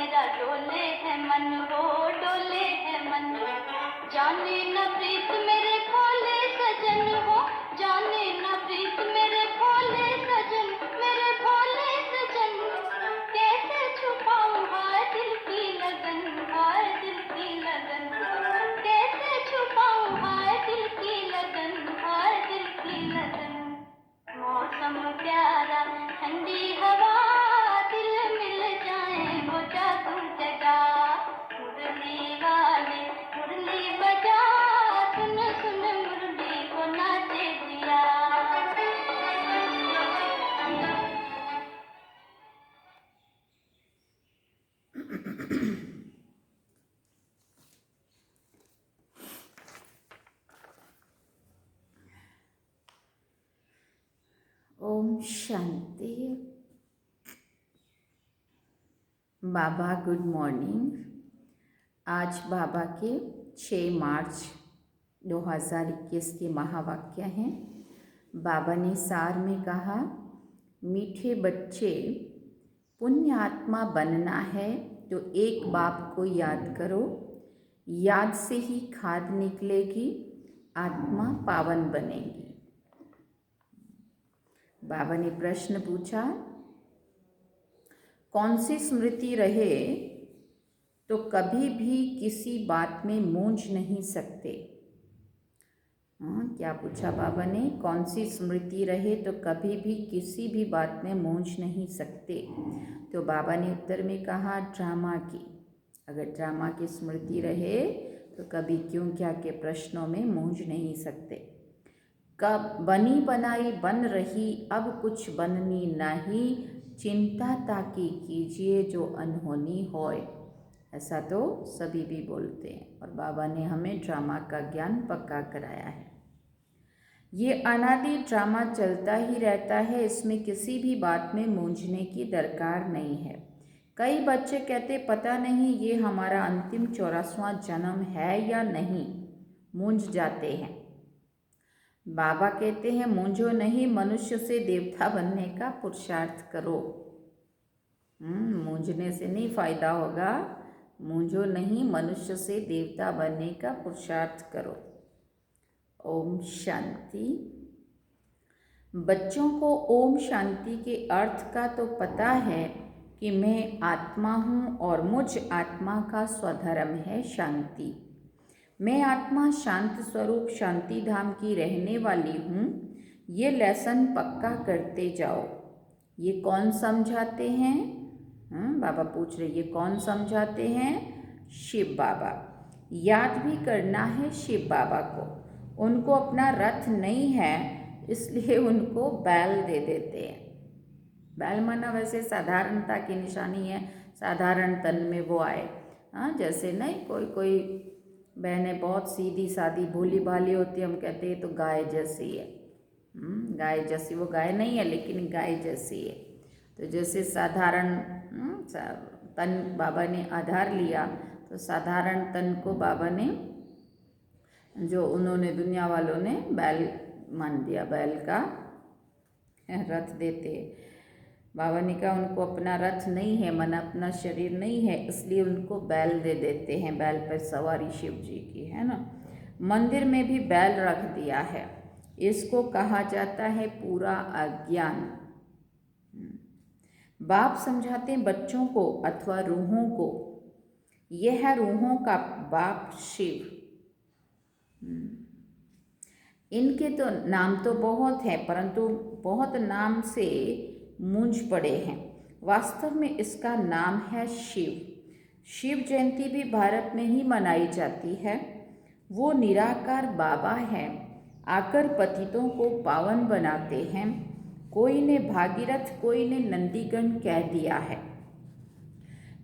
मेरा डोले है मन, हो डोले है मन। जाने न प्रीत मेरे भोले सजन हो, जाने न प्रीत मेरे भोले सजन, मेरे भोले सजन। कैसे छुपाऊं हाय दिल की लगन, हाय दिल की लगन। कैसे छुपाऊं हाय दिल की लगन, हाय दिल की लगन। मौसम प्यारा ठंडी हवा, दिल मिल जाए वो जादू जगा। मुरली वाले मुरली बजा, सुन सुन मुरली को नाचे दिया। ओम शांति। बाबा गुड मॉर्निंग। आज बाबा के 6 मार्च 2021 के महावाक्य हैं। बाबा ने सार में कहा, मीठे बच्चे, पुण्य आत्मा बनना है तो एक बाप को याद करो, याद से ही खाद निकलेगी, आत्मा पावन बनेगी। बाबा ने प्रश्न पूछा, कौन सी स्मृति रहे तो कभी भी किसी बात में मूंझ नहीं सकते। क्या पूछा बाबा ने? कौन सी स्मृति रहे तो कभी भी किसी भी बात में मूंझ नहीं सकते। तो बाबा ने उत्तर में कहा, ड्रामा की। अगर ड्रामा की स्मृति रहे तो कभी क्यों क्या के प्रश्नों में मूंझ नहीं सकते। कब बनी बनाई बन रही, अब कुछ बननी नहीं, चिंता ताकि कीजिए जो अनहोनी होए। ऐसा तो सभी भी बोलते हैं और बाबा ने हमें ड्रामा का ज्ञान पक्का कराया है। ये अनादि ड्रामा चलता ही रहता है, इसमें किसी भी बात में मूंझने की दरकार नहीं है। कई बच्चे कहते पता नहीं ये हमारा अंतिम 84वां जन्म है या नहीं, मूंझ जाते हैं। बाबा कहते हैं मूंझो नहीं, मनुष्य से देवता बनने का पुरुषार्थ करो। मूंझने से नहीं फायदा होगा। मूंझो नहीं, मनुष्य से देवता बनने का पुरुषार्थ करो। ओम शांति। बच्चों को ओम शांति के अर्थ का तो पता है कि मैं आत्मा हूँ और मुझ आत्मा का स्वधर्म है शांति। मैं आत्मा शांत स्वरूप शांति धाम की रहने वाली हूँ। ये लेसन पक्का करते जाओ। ये कौन समझाते हैं? बाबा पूछ रहे, ये कौन समझाते हैं? शिव बाबा। याद भी करना है शिव बाबा को। उनको अपना रथ नहीं है, इसलिए उनको बैल दे देते हैं। बैल माना वैसे साधारणता की निशानी है, साधारण तन में वो आए। जैसे नहीं, कोई बहनें बहुत सीधी सादी भोली भाली होती है, हम कहते हैं तो गाय जैसी है। गाय जैसी, वो गाय नहीं है लेकिन गाय जैसी है। तो जैसे साधारण तन बाबा ने आधार लिया, तो साधारण तन को बाबा ने, जो उन्होंने दुनिया वालों ने बैल मान दिया, बैल का रथ देते। बाबा ने कहा उनको अपना रथ नहीं है, मन अपना शरीर नहीं है, इसलिए उनको बैल दे देते हैं। बैल पर सवारी शिव जी की है ना। मंदिर में भी बैल रख दिया है। इसको कहा जाता है पूरा अज्ञान। बाप समझाते हैं बच्चों को अथवा रूहों को, यह है रूहों का बाप शिव। इनके तो नाम तो बहुत है, परंतु बहुत नाम से मूंझ पड़े हैं। वास्तव में इसका नाम है शिव। शिव जयंती भी भारत में ही मनाई जाती है। वो निराकार बाबा है, आकर पतितों को पावन बनाते हैं। कोई ने भागीरथ, कोई ने नंदीगण कह दिया है।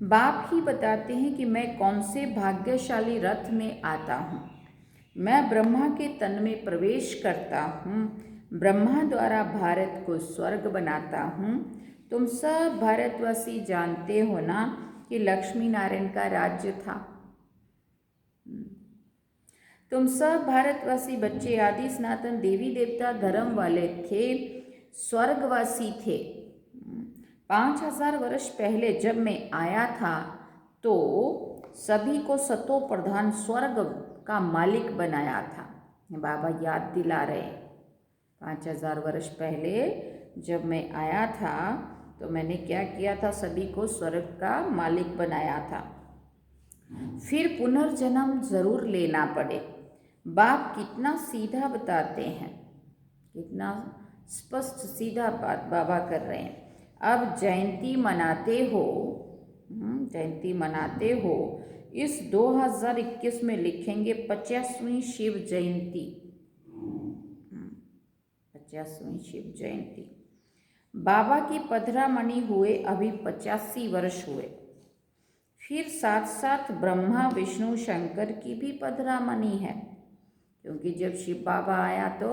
बाप ही बताते हैं कि मैं कौन से भाग्यशाली रथ में आता हूँ। मैं ब्रह्मा के तन में प्रवेश करता हूँ, ब्रह्मा द्वारा भारत को स्वर्ग बनाता हूँ। तुम सब भारतवासी जानते हो ना कि लक्ष्मी नारायण का राज्य था। तुम सब भारतवासी बच्चे आदि सनातन देवी देवता धर्म वाले थे, स्वर्गवासी थे। 5000 वर्ष पहले जब मैं आया था तो सभी को सतो प्रधान स्वर्ग का मालिक बनाया था। बाबा याद दिला रहे, 5000 वर्ष पहले जब मैं आया था तो मैंने क्या किया था, सभी को स्वर्ग का मालिक बनाया था। फिर पुनर्जन्म जरूर लेना पड़े। बाप कितना सीधा बताते हैं, कितना स्पष्ट सीधा बात बाबा कर रहे हैं। अब जयंती मनाते हो, जयंती मनाते हो, इस 2021 में लिखेंगे 50वीं शिव जयंती, 50वीं शिव जयंती। बाबा की 15 मणि हुए, अभी 85 वर्ष हुए। फिर साथ साथ ब्रह्मा विष्णु शंकर की भी 15 मणि है, क्योंकि जब शिव बाबा आया तो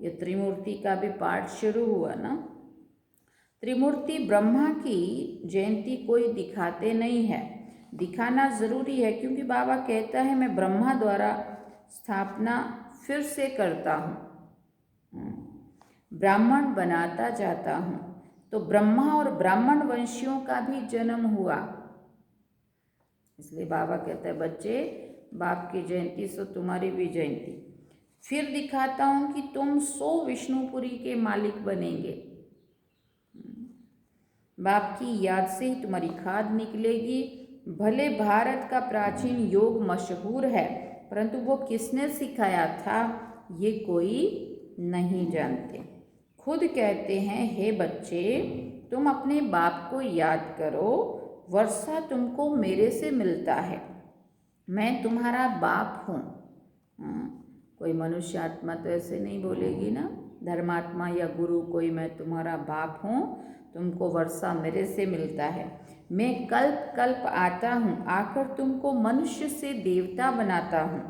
ये त्रिमूर्ति का भी पाठ शुरू हुआ ना। त्रिमूर्ति ब्रह्मा की जयंती कोई दिखाते नहीं है, दिखाना ज़रूरी है, क्योंकि बाबा कहता है मैं ब्रह्मा द्वारा स्थापना फिर से करता हूँ, ब्राह्मण बनाता जाता हूँ। तो ब्रह्मा और ब्राह्मण वंशियों का भी जन्म हुआ, इसलिए बाबा कहता है बच्चे बाप की जयंती सो तुम्हारी भी जयंती। फिर दिखाता हूँ कि तुम 100 विष्णुपुरी के मालिक बनेंगे। बाप की याद से ही तुम्हारी खाद निकलेगी। भले भारत का प्राचीन योग मशहूर है, परंतु वो किसने सिखाया था ये कोई नहीं जानते। खुद कहते हैं हे बच्चे तुम अपने बाप को याद करो, वर्षा तुमको मेरे से मिलता है, मैं तुम्हारा बाप हूँ। कोई मनुष्य आत्मा तो ऐसे नहीं बोलेगी ना, धर्मात्मा या गुरु कोई मैं तुम्हारा बाप हूँ, तुमको वर्षा मेरे से मिलता है। मैं कल्प कल्प आता हूँ, आकर तुमको मनुष्य से देवता बनाता हूँ,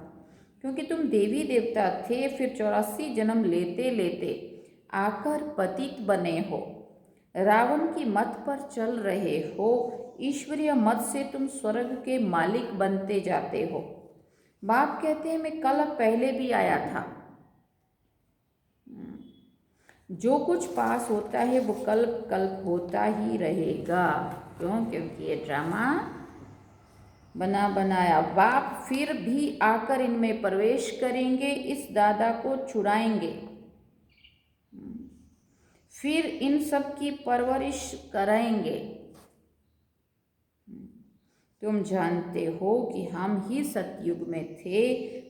क्योंकि तुम देवी देवता थे, फिर 84 जन्म लेते लेते आकर पतित बने हो, रावण की मत पर चल रहे हो, ईश्वरीय मत से तुम स्वर्ग के मालिक बनते जाते हो। बाप कहते हैं मैं कल पहले भी आया था, जो कुछ पास होता है वो कल्प कल्प होता ही रहेगा। क्यों? क्योंकि ये ड्रामा बना बनाया। बाप फिर भी आकर इनमें प्रवेश करेंगे, इस दादा को छुड़ाएंगे, फिर इन सब की परवरिश कराएंगे। तुम जानते हो कि हम ही सतयुग में थे,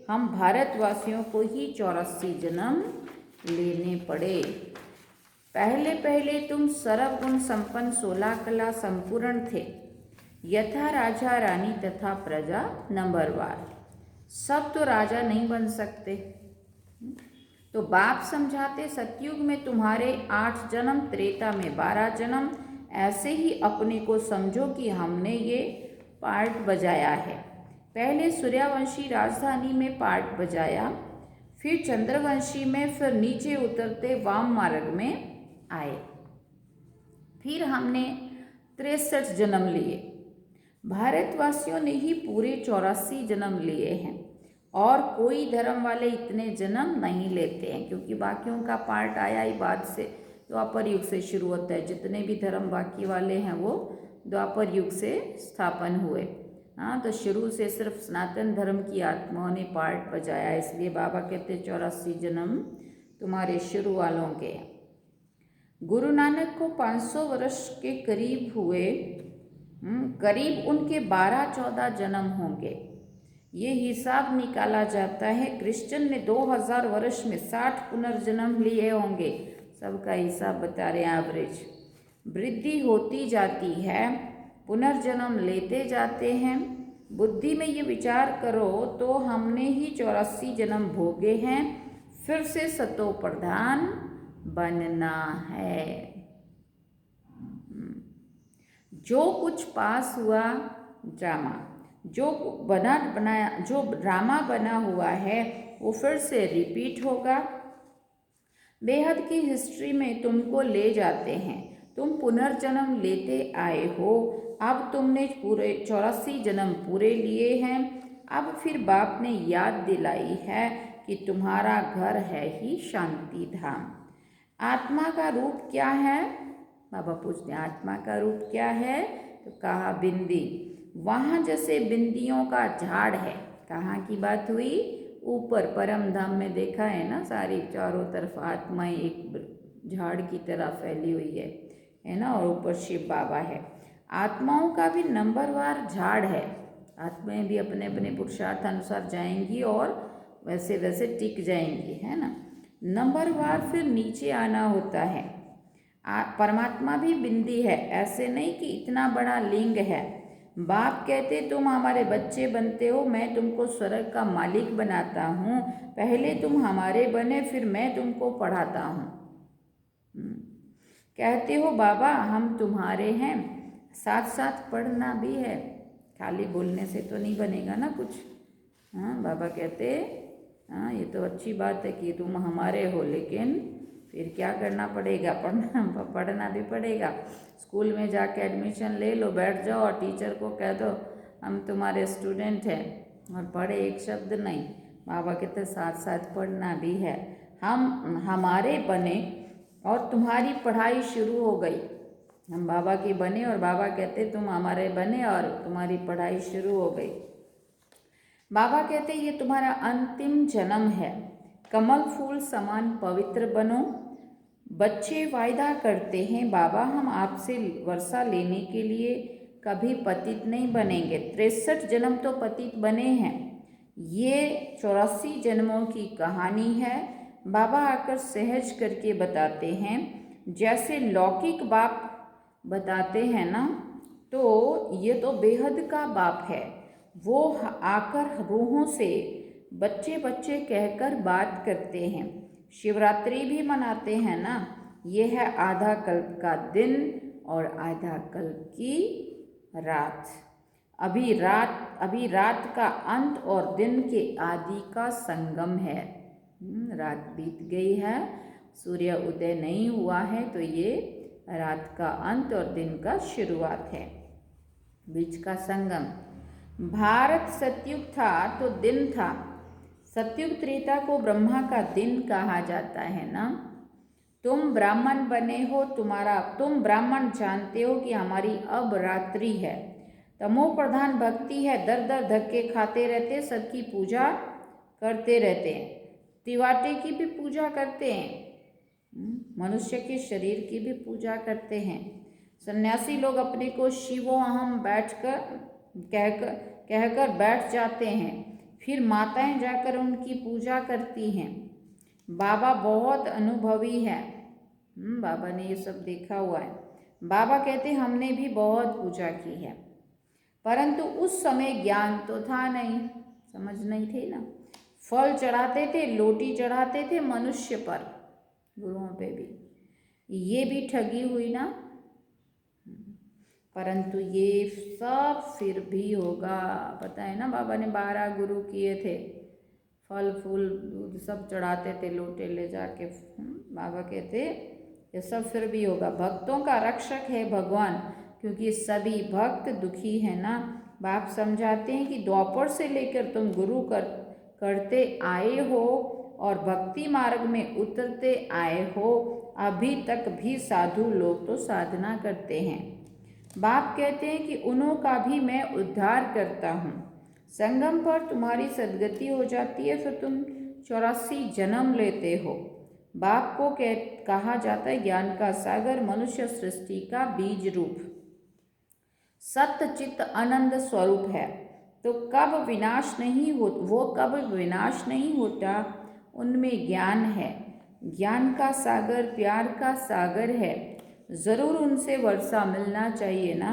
हम भारतवासियों को ही 84 जन्म लेने पड़े। पहले पहले तुम सर्वगुण संपन्न 16 कला संपूर्ण थे, यथा राजा रानी तथा प्रजा नंबरवार। सब तो राजा नहीं बन सकते, तो बाप समझाते सतयुग में तुम्हारे 8 जन्म, त्रेता में 12 जन्म, ऐसे ही अपने को समझो कि हमने ये पार्ट बजाया है। पहले सूर्यवंशी राजधानी में पार्ट बजाया, फिर चंद्रवंशी में, फिर नीचे उतरते वाम मार्ग में आए, फिर हमने 63 जन्म लिए। भारतवासियों ने ही पूरे 84 जन्म लिए हैं, और कोई धर्म वाले इतने जन्म नहीं लेते हैं, क्योंकि बाकियों का पार्ट आया ही बाद से, द्वापर युग से शुरू होता है। जितने भी धर्म बाकी वाले हैं वो द्वापर युग से स्थापन हुए। हाँ, तो शुरू से सिर्फ सनातन धर्म की आत्माओं ने पार्ट बजाया, इसलिए बाबा कहते 84 जन्म तुम्हारे शुरू वालों के। गुरु नानक को 500 वर्ष के करीब हुए, करीब उनके 12-14 जन्म होंगे, ये हिसाब निकाला जाता है। क्रिश्चियन ने 2000 वर्ष में 60 पुनर्जन्म लिए होंगे, सबका हिसाब बता रहे हैं एवरेज। वृद्धि होती जाती है, पुनर्जन्म लेते जाते हैं। बुद्धि में ये विचार करो तो हमने ही 84 जन्म भोगे हैं, फिर से सतो प्रधान बनना है। जो कुछ पास हुआ ड्रामा, जो बनाया, जो ड्रामा बना हुआ है वो फिर से रिपीट होगा। बेहद की हिस्ट्री में तुमको ले जाते हैं, तुम पुनर्जन्म लेते आए हो, अब तुमने पूरे 84 जन्म पूरे लिए हैं। अब फिर बाप ने याद दिलाई है कि तुम्हारा घर है ही शांति धाम। आत्मा का रूप क्या है? बाबा पूछते हैं आत्मा का रूप क्या है? तो कहा बिंदी। वहाँ जैसे बिंदियों का झाड़ है। कहाँ की बात हुई? ऊपर परम धाम में देखा है ना, सारी चारों तरफ आत्माएं एक झाड़ की तरह फैली हुई है ना, और ऊपर शिव बाबा है। आत्माओं का भी नंबरवार झाड़ है। आत्माएं भी अपने अपने पुरुषार्थ अनुसार जाएंगी और वैसे वैसे टिक जाएंगी, है ना। नंबरवार फिर नीचे आना होता है। परमात्मा भी बिंदी है, ऐसे नहीं कि इतना बड़ा लिंग है। बाप कहते तुम हमारे बच्चे बनते हो, मैं तुमको स्वर्ग का मालिक बनाता हूँ, पहले तुम हमारे बने फिर मैं तुमको पढ़ाता हूँ। कहते हो बाबा हम तुम्हारे हैं, साथ साथ पढ़ना भी है, खाली बोलने से तो नहीं बनेगा ना कुछ। हाँ, बाबा कहते हाँ ये तो अच्छी बात है कि तुम हमारे हो, लेकिन फिर क्या करना पड़ेगा? पढ़ना भी पड़ेगा। स्कूल में जाके एडमिशन ले लो, बैठ जाओ और टीचर को कह दो हम तुम्हारे स्टूडेंट हैं, और पढ़े एक शब्द नहीं। बाबा कहते साथ साथ पढ़ना भी है। हम हमारे बने और तुम्हारी पढ़ाई शुरू हो गई। हम बाबा के बने और बाबा कहते तुम हमारे बने और तुम्हारी पढ़ाई शुरू हो गई। बाबा कहते ये तुम्हारा अंतिम जन्म है, कमल फूल समान पवित्र बनो। बच्चे वायदा करते हैं बाबा हम आपसे वर्षा लेने के लिए कभी पतित नहीं बनेंगे। 63 जन्म तो पतित बने हैं, ये 84 जन्मों की कहानी है। बाबा आकर सहज करके बताते हैं, जैसे लौकिक बाप बताते हैं ना, तो ये तो बेहद का बाप है। वो आकर रूहों से बच्चे बच्चे कहकर बात करते हैं। शिवरात्रि भी मनाते हैं ना, ये है आधा कल्प का दिन और आधा कल्प की रात। अभी रात का अंत और दिन के आदि का संगम है। रात बीत गई है, सूर्य उदय नहीं हुआ है, तो ये रात का अंत और दिन का शुरुआत है, बीच का संगम। भारत सतयुग था तो दिन था। सतयुग त्रेता को ब्रह्मा का दिन कहा जाता है ना। तुम ब्राह्मण बने हो, तुम ब्राह्मण जानते हो कि हमारी अब रात्रि है। तमो प्रधान भक्ति है, दर दर धक्के खाते रहते, सबकी पूजा करते रहते हैं। तिवाटे की भी पूजा करते हैं, मनुष्य के शरीर की भी पूजा करते हैं। सन्यासी लोग अपने को शिवो अहम कहकर बैठ जाते हैं, फिर माताएं जाकर उनकी पूजा करती हैं। बाबा बहुत अनुभवी है, बाबा ने ये सब देखा हुआ है। बाबा कहते हमने भी बहुत पूजा की है, परंतु उस समय ज्ञान तो था नहीं, समझ नहीं थे ना। फल चढ़ाते थे, लोटी चढ़ाते थे मनुष्य पर, गुरुओं पे भी। ये भी ठगी हुई ना, परंतु ये सब फिर भी होगा। पता है ना, बाबा ने 12 गुरु किए थे, फल फूल दूध सब चढ़ाते थे लोटे ले जाके। बाबा कहते ये सब फिर भी होगा। भक्तों का रक्षक है भगवान, क्योंकि सभी भक्त दुखी है ना। बाप समझाते हैं कि द्वापर से लेकर तुम गुरु करते आए हो और भक्ति मार्ग में उतरते आए हो, अभी तक भी साधु लोग तो साधना करते हैं। बाप कहते हैं कि उन्हों का भी मैं उद्धार करता हूँ। संगम पर तुम्हारी सदगति हो जाती है, फिर तुम 84 जन्म लेते हो। बाप को कहा जाता है ज्ञान का सागर, मनुष्य सृष्टि का बीज रूप, सत्य चित्त आनंद स्वरूप है। तो कब विनाश नहीं होता, उनमें ज्ञान है। ज्ञान का सागर प्यार का सागर है, ज़रूर उनसे वर्षा मिलना चाहिए ना।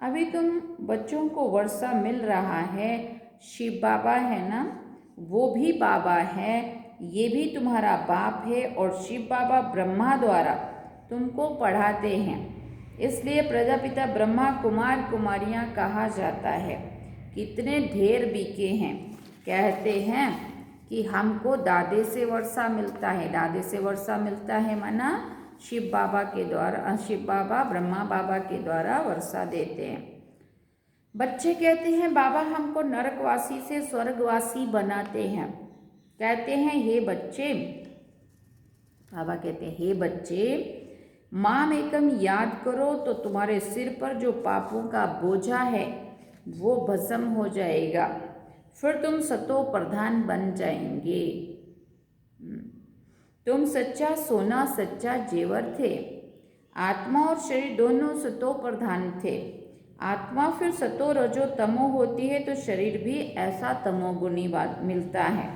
अभी तुम बच्चों को वर्षा मिल रहा है। शिव बाबा है ना, वो भी बाबा है, ये भी तुम्हारा बाप है, और शिव बाबा ब्रह्मा द्वारा तुमको पढ़ाते हैं। इसलिए प्रजापिता ब्रह्मा कुमार कुमारियाँ कहा जाता है। कितने ढेर बीके हैं। कहते हैं कि हमको दादे से वर्षा मिलता है। दादे से वर्षा मिलता है माना शिव बाबा के द्वारा, शिव बाबा ब्रह्मा बाबा के द्वारा वर्षा देते हैं। बच्चे कहते हैं बाबा हमको नरकवासी से स्वर्गवासी बनाते हैं। कहते हैं हे बच्चे, बाबा कहते हैं हे बच्चे, माम एकम याद करो तो तुम्हारे सिर पर जो पापों का बोझा है वो भस्म हो जाएगा, फिर तुम सतो प्रधान बन जाएंगे। तुम सच्चा सोना, सच्चा जेवर थे। आत्मा और शरीर दोनों सतो प्रधान थे। आत्मा फिर सतो रजो तमो होती है तो शरीर भी ऐसा तमोगुणी मिलता है।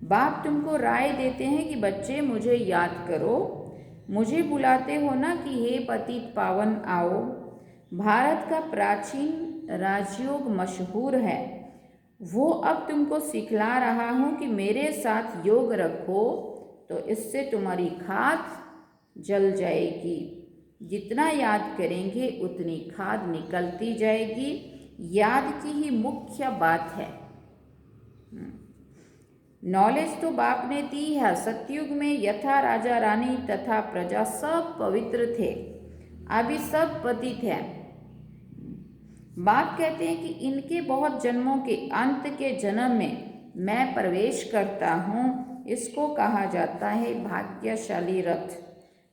बाप तुमको राय देते हैं कि बच्चे मुझे याद करो, मुझे बुलाते हो ना कि हे पतित पावन आओ। भारत का प्राचीन राजयोग मशहूर है, वो अब तुमको सिखला रहा हूँ कि मेरे साथ योग रखो तो इससे तुम्हारी खाद जल जाएगी। जितना याद करेंगे उतनी खाद निकलती जाएगी। याद की ही मुख्य बात है। नॉलेज तो बाप ने दी है। सतयुग में यथा राजा रानी तथा प्रजा सब पवित्र थे, अभी सब पतित है। बाप कहते हैं कि इनके बहुत जन्मों के अंत के जन्म में मैं प्रवेश करता हूँ, इसको कहा जाता है भाग्यशाली रथ।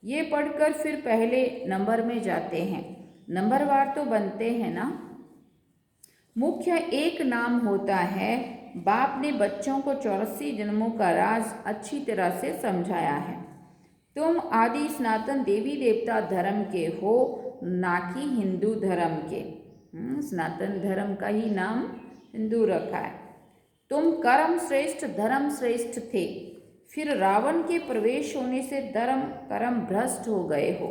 ये पढ़कर फिर पहले नंबर में जाते हैं, नंबरवार तो बनते हैं ना। मुख्य एक नाम होता है। बाप ने बच्चों को 84 जन्मों का राज अच्छी तरह से समझाया है। तुम आदि सनातन देवी देवता धर्म के हो, ना कि हिंदू धर्म के। सनातन धर्म का ही नाम हिंदू रखा है। तुम कर्म श्रेष्ठ धर्म श्रेष्ठ थे, फिर रावण के प्रवेश होने से धर्म कर्म भ्रष्ट हो गए हो।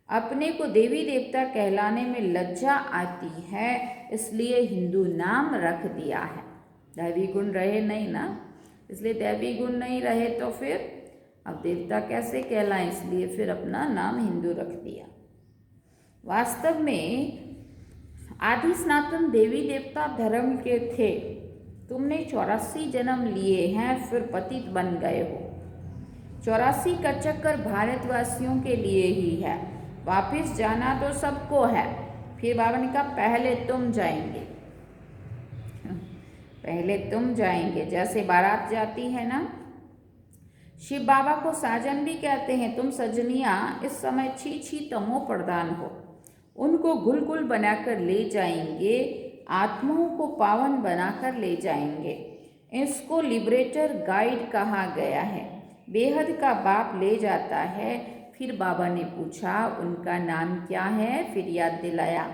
अपने को देवी देवता कहलाने में लज्जा आती है, इसलिए हिंदू नाम रख दिया है। दैवी गुण रहे नहीं ना, इसलिए दैवी गुण नहीं रहे तो फिर अब देवता कैसे कहलाएं, इसलिए फिर अपना नाम हिंदू रख दिया। वास्तव में आदि सनातन देवी देवता धर्म के थे। तुमने 84 जन्म लिए हैं, फिर पतित बन गए हो। 84 का चक्कर भारतवासियों के लिए ही है। वापिस जाना तो सबको है। फिर बाबा ने कहा पहले तुम जाएंगे, पहले तुम जाएंगे। जैसे बारात जाती है ना, शिव बाबा को साजन भी कहते हैं। तुम सजनियाँ इस समय छी छी तमो प्रधान हो, उनको गुल गुल बनाकर ले जाएंगे, आत्माओं को पावन बनाकर ले जाएंगे। इसको लिबरेटर गाइड कहा गया है। बेहद का बाप ले जाता है। फिर बाबा ने पूछा उनका नाम क्या है, फिर याद दिलाया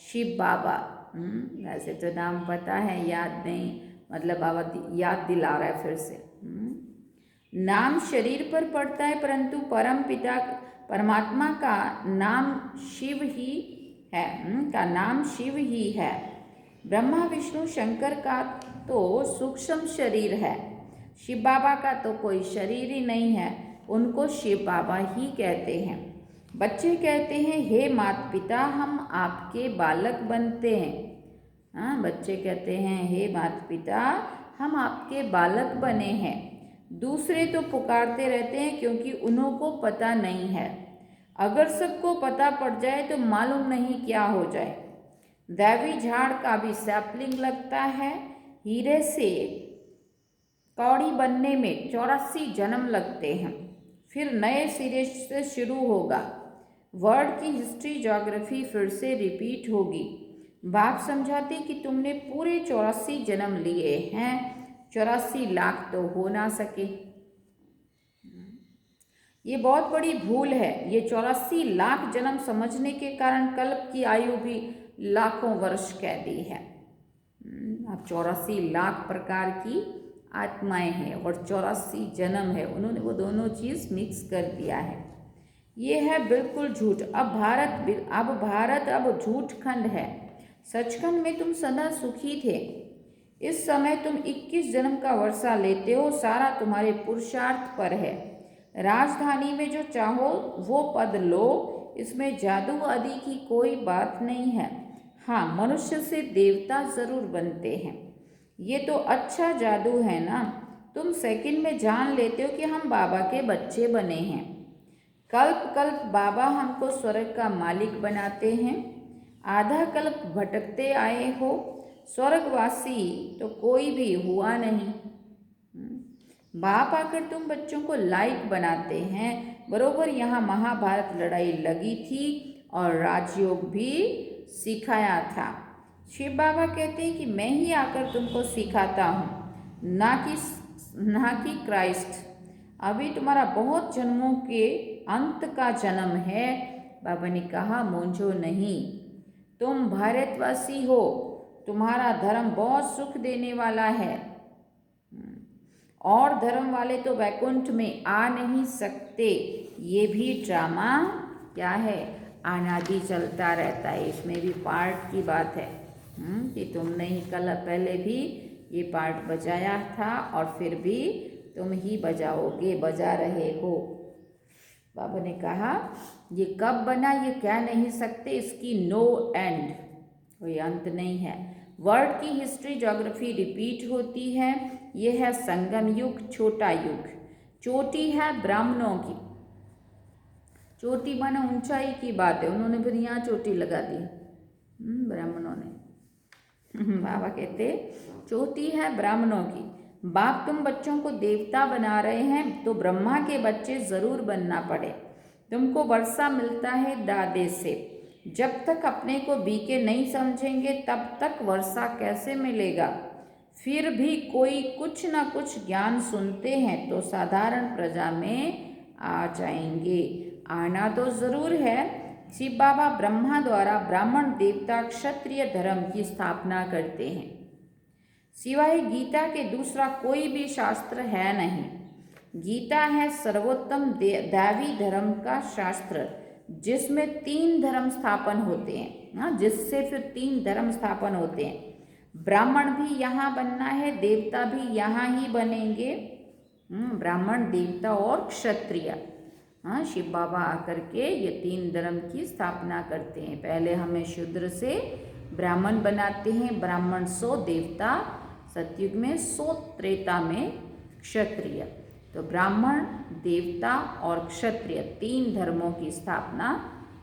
शिव बाबा। वैसे तो नाम पता है, याद नहीं, मतलब बाबा याद दिला रहा है फिर से। नाम शरीर पर पड़ता है, परंतु परम पिता परमात्मा का नाम शिव ही है, का नाम शिव ही है। ब्रह्मा विष्णु शंकर का तो सूक्ष्म शरीर है, शिव बाबा का तो कोई शरीर ही नहीं है, उनको शिव बाबा ही कहते हैं। बच्चे कहते हैं हे माता पिता हम आपके बालक बनते हैं। हाँ, बच्चे कहते हैं हे माता पिता हम आपके बालक बने हैं। दूसरे तो पुकारते रहते हैं क्योंकि उनको पता नहीं है। अगर सबको पता पड़ जाए तो मालूम नहीं क्या हो जाए। दैवी झाड़ का भी सैपलिंग लगता है। हीरे से कौड़ी बनने में 84 जन्म लगते हैं, फिर नए सिरे से शुरू होगा। वर्ल्ड की हिस्ट्री ज्योग्राफी फिर से रिपीट होगी। बाप समझाते कि तुमने पूरे 84 जन्म लिए हैं, 84 लाख तो हो ना सके। ये बहुत बड़ी भूल है। ये 84 लाख जन्म समझने के कारण कल्प की आयु भी लाखों वर्ष कह दी है। अब 84 लाख प्रकार की आत्माएं हैं और 84 जन्म है, उन्होंने वो दोनों चीज़ मिक्स कर दिया है। ये है बिल्कुल झूठ। अब भारत झूठ खंड है। सचखंड में तुम सदा सुखी थे। इस समय तुम 21 जन्म का वर्षा लेते हो, सारा तुम्हारे पुरुषार्थ पर है। राजधानी में जो चाहो वो पद लो, इसमें जादू आदि की कोई बात नहीं है। हाँ, मनुष्य से देवता जरूर बनते हैं, ये तो अच्छा जादू है ना। तुम सेकंड में जान लेते हो कि हम बाबा के बच्चे बने हैं। कल्प कल्प बाबा हमको स्वर्ग का मालिक बनाते हैं। आधा कल्प भटकते आए हो, स्वर्गवासी तो कोई भी हुआ नहीं। बाप आकर तुम बच्चों को लायक बनाते हैं। बरोबर यहाँ महाभारत लड़ाई लगी थी और राजयोग भी सिखाया था। शिव बाबा कहते हैं कि मैं ही आकर तुमको सिखाता हूँ, ना कि क्राइस्ट। अभी तुम्हारा बहुत जन्मों के अंत का जन्म है। बाबा ने कहा मूंझो नहीं, तुम भारतवासी हो, तुम्हारा धर्म बहुत सुख देने वाला है। और धर्म वाले तो वैकुंठ में आ नहीं सकते। ये भी ड्रामा क्या है, अनादि चलता रहता है। इसमें भी पार्ट की बात है कि तुमने ही कल पहले भी ये पार्ट बजाया था और फिर भी तुम ही बजाओगे, बजा रहे हो। बाबा ने कहा ये कब बना ये कह नहीं सकते, इसकी नो एंड, कोई अंत नहीं है। वर्ल्ड की हिस्ट्री ज्योग्राफी रिपीट होती है। यह है संगम युग, छोटा युग। चोटी है ब्राह्मणों की, चोटी माने ऊंचाई की बात है, उन्होंने फिर यहाँ चोटी लगा दी ब्राह्मणों ने। बाबा कहते चोटी है ब्राह्मणों की। बाप तुम बच्चों को देवता बना रहे हैं तो ब्रह्मा के बच्चे जरूर बनना पड़े। तुमको वर्षा मिलता है दादे से। जब तक अपने को बीके नहीं समझेंगे तब तक वर्षा कैसे मिलेगा। फिर भी कोई कुछ ना कुछ ज्ञान सुनते हैं तो साधारण प्रजा में आ जाएंगे। आना तो जरूर है। शिव बाबा ब्रह्मा द्वारा ब्राह्मण देवता क्षत्रिय धर्म की स्थापना करते हैं। सिवाय गीता के दूसरा कोई भी शास्त्र है नहीं। गीता है सर्वोत्तम दैवी धर्म का शास्त्र, जिसमें 3 धर्म स्थापन होते हैं। हाँ, जिससे फिर 3 धर्म स्थापन होते हैं। ब्राह्मण भी यहाँ बनना है, देवता भी यहाँ ही बनेंगे। ब्राह्मण, देवता और क्षत्रिय। हाँ, शिव बाबा आकर के ये 3 धर्म की स्थापना करते हैं। पहले हमें शूद्र से ब्राह्मण बनाते हैं, ब्राह्मण 100 देवता, सतयुग में 100 त्रेता में क्षत्रिय। तो ब्राह्मण, देवता और क्षत्रिय 3 धर्मों की स्थापना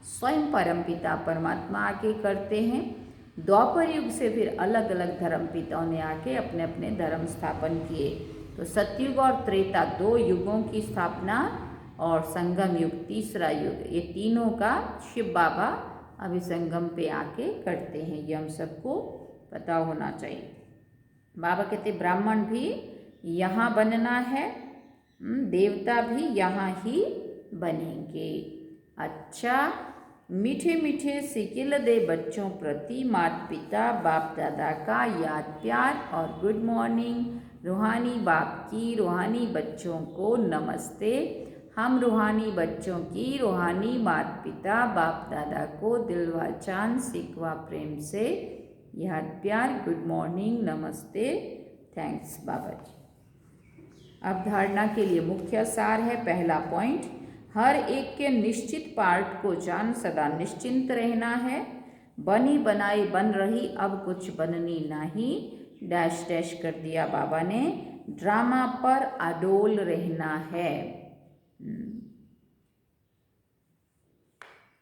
स्वयं परमपिता परमात्मा आके करते हैं। द्वापर युग से फिर अलग अलग धर्म पिताओं ने आके अपने अपने धर्म स्थापन किए। तो सतयुग और त्रेता 2 युगों की स्थापना और संगम युग तीसरा युग, ये तीनों का शिव बाबा अभी संगम पे आके करते हैं। ये हम सबको पता होना चाहिए। बाबा कहते ब्राह्मण भी यहाँ बनना है, देवता भी यहाँ ही बनेंगे। अच्छा, मीठे मीठे सिकिल दे बच्चों प्रति माता पिता बाप दादा का याद प्यार और गुड मॉर्निंग। रूहानी बाप की रूहानी बच्चों को नमस्ते। हम रूहानी बच्चों की रूहानी माता पिता बाप दादा को दिलवा चांद सिकवा प्रेम से याद प्यार, गुड मॉर्निंग, नमस्ते, थैंक्स बाबा जी। अब धारणा के लिए मुख्य सार है। पहला पॉइंट, हर एक के निश्चित पार्ट को जान सदा निश्चिंत रहना है। बनी बनाई बन रही अब कुछ बननी नहीं, डैश डैश कर दिया बाबा ने। ड्रामा पर अडोल रहना है।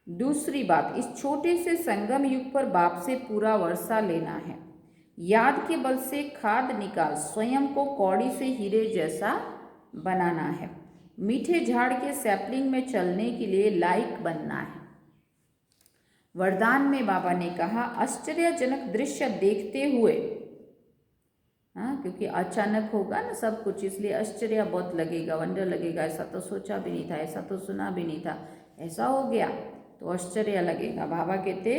दूसरी बात, इस छोटे से संगम युग पर बाप से पूरा वर्षा लेना है। याद के बल से खाद निकाल स्वयं को कौड़ी से हीरे जैसा बनाना है। मीठे झाड़ के सैपलिंग में चलने के लिए लायक बनना है। वरदान में बाबा ने कहा आश्चर्यजनक दृश्य देखते हुए, क्योंकि अचानक होगा ना सब कुछ, इसलिए आश्चर्य बहुत लगेगा, वंडर लगेगा। ऐसा तो सोचा भी नहीं था, ऐसा तो सुना भी नहीं था, ऐसा हो गया तो आश्चर्य लगेगा। बाबा कहते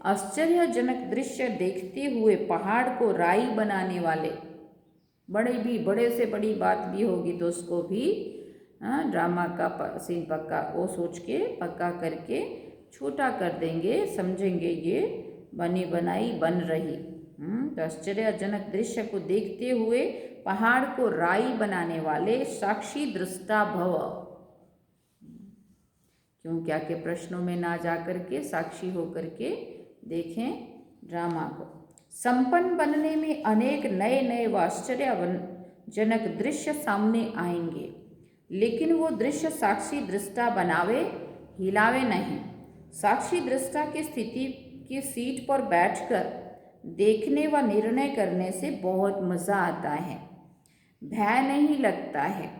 आश्चर्यजनक दृश्य देखते हुए पहाड़ को राई बनाने वाले, बड़े से बड़ी बात भी होगी तो उसको भी ड्रामा का सीन पक्का वो सोच के पक्का करके छोटा कर देंगे, समझेंगे ये बनी बनाई बन रही। तो आश्चर्यजनक दृश्य को देखते हुए पहाड़ को राई बनाने वाले साक्षी दृष्टा भव। क्यों क्या के प्रश्नों में ना जा करके साक्षी होकर के देखें ड्रामा को। संपन्न बनने में अनेक नए नए व आश्चर्यजनक दृश्य सामने आएंगे, लेकिन वो दृश्य साक्षी दृष्टा बनावे, हिलावे नहीं। साक्षी दृष्टा की स्थिति की सीट पर बैठकर देखने व निर्णय करने से बहुत मज़ा आता है, भय नहीं लगता है,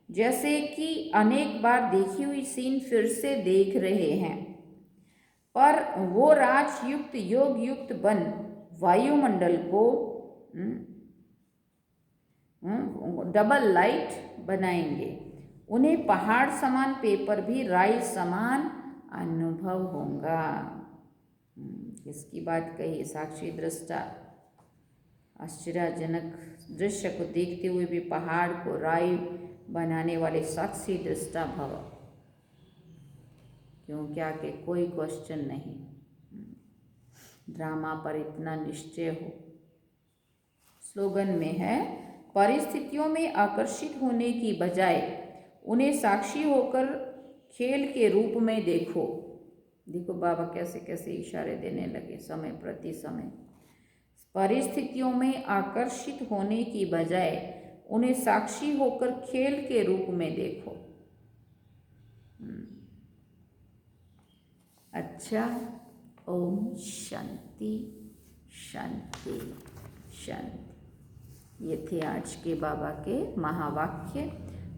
जैसे कि अनेक बार देखी हुई सीन फिर से देख रहे हैं। पर वो राजयुक्त योग युक्त बन वायुमंडल को डबल लाइट बनाएंगे। उन्हें पहाड़ समान पेपर भी राई समान अनुभव होगा। किसकी बात कही? साक्षी दृष्टा आश्चर्यजनक दृश्य को देखते हुए भी पहाड़ को राई बनाने वाले साक्षी दृष्टा भव। क्यों? क्या के कोई क्वेश्चन नहीं, ड्रामा पर इतना निश्चय हो। स्लोगन में है, परिस्थितियों में आकर्षित होने की बजाय उन्हें साक्षी होकर खेल के रूप में देखो। देखो बाबा कैसे कैसे इशारे देने लगे समय प्रति समय। परिस्थितियों में आकर्षित होने की बजाय उन्हें साक्षी होकर खेल के रूप में देखो। अच्छा, ओम शांति शांति शांति। ये थे आज के बाबा के महावाक्य।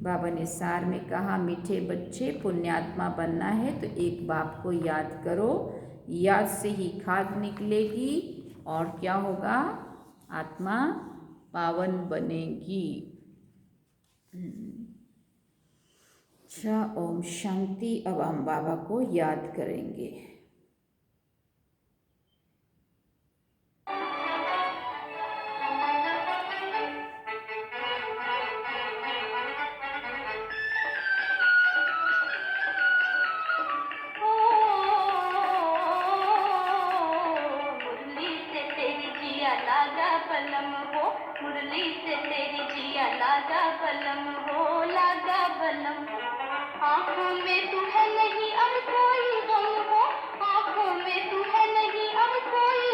बाबा ने सार में कहा, मीठे बच्चे, पुण्यात्मा बनना है तो एक बाप को याद करो। याद से ही खाद निकलेगी और क्या होगा? आत्मा पावन बनेगी। अच्छा, ओम शांति। अब हम बाबा को याद करेंगे। मुरली से तेरी जिया लागा बलम हो, लागा बलम। आँखों में तू है नहीं अब कोई गम हो, आँखों में तू है नहीं अब कोई